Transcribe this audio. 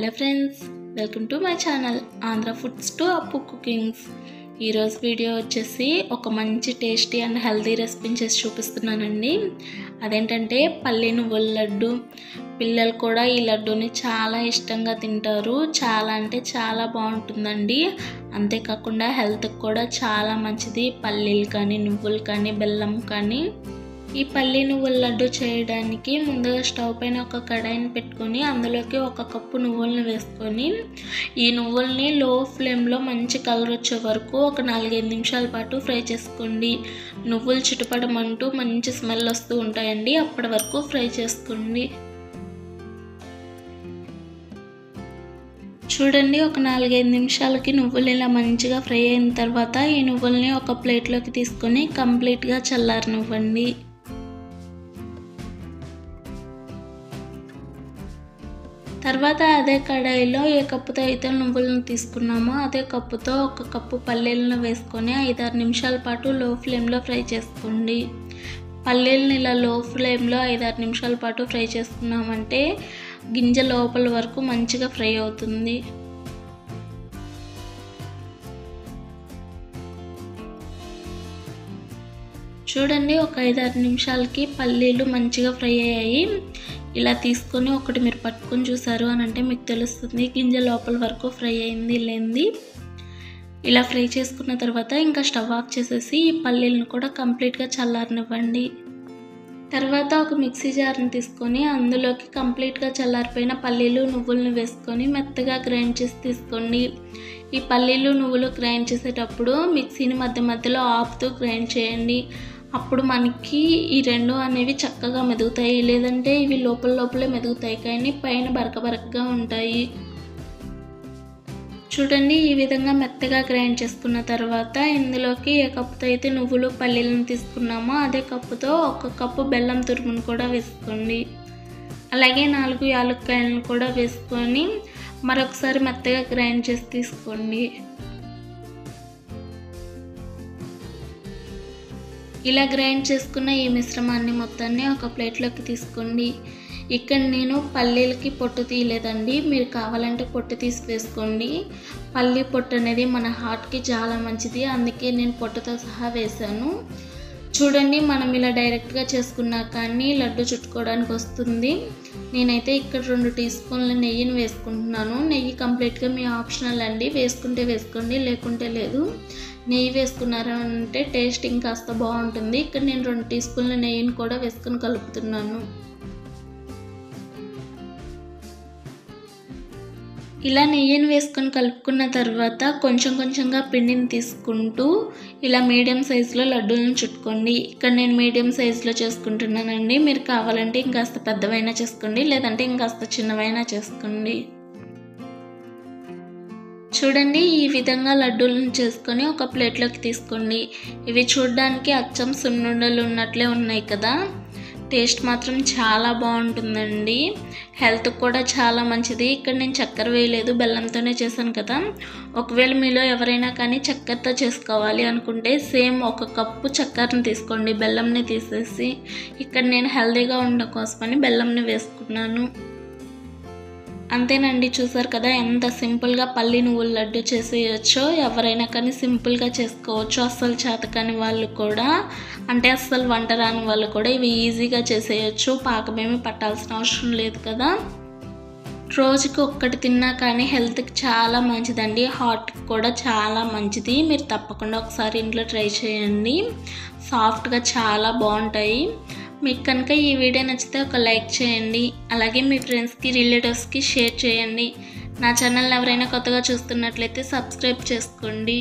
Hello friends, welcome to my channel Andhra foods to అప్పు cookings. ఈరోజు video వచ్చేసి ఒక మంచి టేస్టీ అండ్ హెల్తీ రెసిపీని చేసి చూపిస్తున్నానండి. అదేంటంటే పల్లి నువ్వుల లడ్డు. పిల్లలు కూడా ఈ లడ్డూని చాలా ఇష్టంగా తింటారు. చాలా అంటే చాలా బాగుంటుందండి. అంతేకాకుండా హెల్త్కి కూడా చాలా మంచిది. పల్లీలు కానీ, నువ్వులు కానీ, బెల్లం కానీ. ఈ పల్లి నువ్వుల లడ్డు చేయడానికి ముందుగా స్టవ్ పైన ఒక కడాయిని పెట్టుకొని అందులోకి 1 కప్పు నువ్వులను వేసుకొని ఈ నువ్వుల్ని లో ఫ్లేమ్లో మంచి కలర్ వచ్చే వరకు ఒక 4-5 నిమిషాల పాటు ఫ్రై చేసుకోండి. నువ్వులు చిటపడమంటూ మంచి స్మెల్ వస్తూ ఉంటాయండి. అప్పటి వరకు ఫ్రై చేసుకోండి. చూడండి, ఒక 4-5 నిమిషాలకి నువ్వులు ఇలా మంచిగా ఫ్రై అయిన తర్వాత ఈ నువ్వుల్ని ఒక ప్లేట్లోకి తీసుకొని కంప్లీట్గా చల్లారనివ్వండి. తర్వాత అదే కడాయిలో ఏ కప్పుతో అయితే నువ్వులను తీసుకున్నామో అదే కప్పుతో 1 కప్పు పల్లీలను వేసుకొని 5-6 నిమిషాల పాటు లో ఫ్లేమ్లో ఫ్రై చేసుకోండి. పల్లీలను ఇలా లో ఫ్లేమ్లో 5-6 నిమిషాల పాటు ఫ్రై చేసుకున్నామంటే గింజ లోపల వరకు మంచిగా ఫ్రై అవుతుంది. చూడండి, ఒక 5-6 నిమిషాలకి పల్లీలు మంచిగా ఫ్రై అయ్యాయి. ఇలా తీసుకొని ఒకటి మీరు పట్టుకొని చూసారు అని అంటే మీకు తెలుస్తుంది గింజ లోపల వరకు ఫ్రై అయింది లేనిది. ఇలా ఫ్రై చేసుకున్న తర్వాత ఇంకా స్టవ్ ఆఫ్ చేసేసి ఈ పల్లీలను కూడా కంప్లీట్గా చల్లారనివ్వండి. తర్వాత ఒక మిక్సీ జార్ని తీసుకొని అందులోకి కంప్లీట్గా చల్లారిపోయిన పల్లీలు నువ్వులను వేసుకొని మెత్తగా గ్రైండ్ చేసి తీసుకోండి. ఈ పల్లీలు నువ్వులు గ్రైండ్ చేసేటప్పుడు మిక్సీని మధ్య మధ్యలో ఆపుతూ గ్రైండ్ చేయండి. అప్పుడు మనకి ఈ రెండు అనేవి చక్కగా మెదుగుతాయి. లేదంటే ఇవి లోపలే మెదుగుతాయి కానీ పైన బరకగా ఉంటాయి. చూడండి, ఈ విధంగా మెత్తగా గ్రైండ్ చేసుకున్న తర్వాత ఇందులోకి ఏ కప్పుతో అయితే నువ్వులు పల్లీలను తీసుకున్నామో అదే కప్పుతో 1 కప్పు బెల్లం తురుమును కూడా వేసుకోండి. అలాగే 4 యాలక్కాయలను కూడా వేసుకొని మరొకసారి మెత్తగా గ్రైండ్ చేసి తీసుకోండి. ఇలా గ్రైండ్ చేసుకున్న ఈ మిశ్రమాన్ని మొత్తాన్ని ఒక ప్లేట్లోకి తీసుకోండి. ఇక్కడ నేను పల్లీలకి పొట్టు తీయలేదండి. మీరు కావాలంటే పొట్టు తీసి వేసుకోండి. పల్లీ పొట్టు అనేది మన హార్ట్కి చాలా మంచిది. అందుకే నేను పొట్టుతో సహా వేసాను. చూడండి, మనం ఇలా డైరెక్ట్గా చేసుకున్నా కానీ లడ్డు చుట్టుకోవడానికి వస్తుంది. నేనైతే ఇక్కడ 2 టీ స్పూన్ల నెయ్యిని వేసుకుంటున్నాను. నెయ్యి కంప్లీట్గా మీ ఆప్షనల్ అండి. వేసుకుంటే వేసుకోండి, లేకుంటే లేదు. నెయ్యి వేసుకున్నారు అంటే టేస్ట్ ఇంకాస్త బాగుంటుంది. ఇక్కడ నేను 2 టీ స్పూన్ల నెయ్యిని కూడా వేసుకొని కలుపుతున్నాను. ఇలా నెయ్యిని వేసుకొని కలుపుకున్న తర్వాత కొంచెంగా పిండిని తీసుకుంటూ ఇలా మీడియం సైజులో లడ్డూలను చుట్టుకోండి. ఇక్కడ నేను మీడియం సైజులో చేసుకుంటున్నానండి. మీరు కావాలంటే ఇంకాస్త పెద్దవైనా చేసుకోండి, లేదంటే ఇంకాస్త చిన్నవైనా చేసుకోండి. చూడండి, ఈ విధంగా లడ్డూలను చేసుకొని ఒక ప్లేట్లోకి తీసుకోండి. ఇవి చూడడానికి అచ్చం సున్నుండలు ఉన్నట్లే ఉన్నాయి కదా. టేస్ట్ మాత్రం చాలా బాగుంటుందండి. హెల్త్ కూడా చాలా మంచిది. ఇక్కడ నేను చక్కెర వేయలేదు, బెల్లంతోనే చేశాను కదా. ఒకవేళ మీలో ఎవరైనా కానీ చక్కెరతో చేసుకోవాలి అనుకుంటే సేమ్ 1 కప్పు చక్కెరని తీసుకోండి, బెల్లంని తీసేసి. ఇక్కడ నేను హెల్తీగా ఉండడం కోసమని బెల్లంని వేసుకున్నాను. అంతేనండి, చూసారు కదా ఎంత సింపుల్గా పల్లి నువ్వుల లడ్డు చేసేయచ్చో. ఎవరైనా కానీ సింపుల్గా చేసుకోవచ్చు. అస్సలు చేతకాని వాళ్ళు కూడా, అంటే అస్సలు వంట రాని వాళ్ళు కూడా ఇవి ఈజీగా చేసేయచ్చు. పాకమేమి పట్టాల్సిన అవసరం లేదు కదా. రోజుకి 1 తిన్నా కానీ హెల్త్కి చాలా మంచిదండి. హార్ట్కి కూడా చాలా మంచిది. మీరు తప్పకుండా ఒకసారి ఇంట్లో ట్రై చేయండి. సాఫ్ట్గా చాలా బాగుంటాయి. మీకు కనుక ఈ వీడియో నచ్చితే ఒక లైక్ చేయండి. అలాగే మీ ఫ్రెండ్స్కి, రిలేటివ్స్కి షేర్ చేయండి. నా ఛానల్ని ఎవరైనా కొత్తగా చూస్తున్నట్లయితే సబ్స్క్రైబ్ చేసుకోండి.